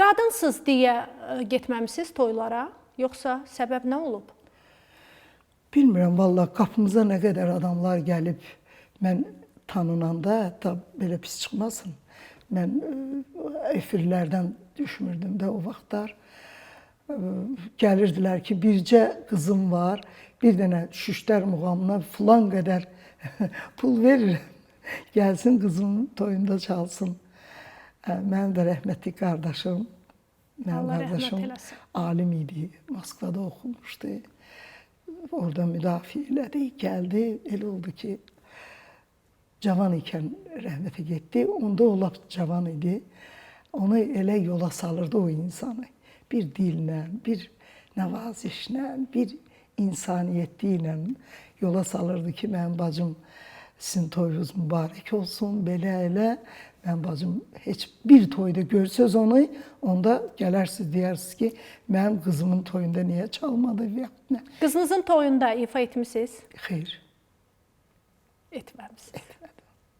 Qadınsız deyə getməmisiniz toylara, yoxsa səbəb nə olub? Bilmirəm, vallahi qapımıza nə qədər adamlar gəlib, mən tanınanda, hətta belə pis çıxmasın, mən efirlərdən düşmürdüm də o vaxtlar. Gəlirdilər ki, bircə qızım var, bir dənə Şüştər muğamına filan qədər pul verirəm, gəlsin qızımın toyunda çalsın. Mənim də rəhmətli qardaşım, mənim qardaşım alim idi, Moskvada oxumuşdu. Orada müdafiə elədi, gəldi, elə oldu ki, cavan ikən rəhmətə getdi. Onda o lap cavan idi. Onu elə yola salırdı o insanı. Bir dillə, bir nəvazişlə, bir insaniyyətliklə yola salırdı ki, mənim bacım sizin toyunuz mübarək olsun, belə elə. Mənim bacım heç bir toyda görsəz onu, onda gələrsiniz, deyirsiniz ki, mənim qızımın toyunda niyə çalmadı? Qızınızın toyunda ifa etmişsiniz? Xeyr. Etməmişsiniz.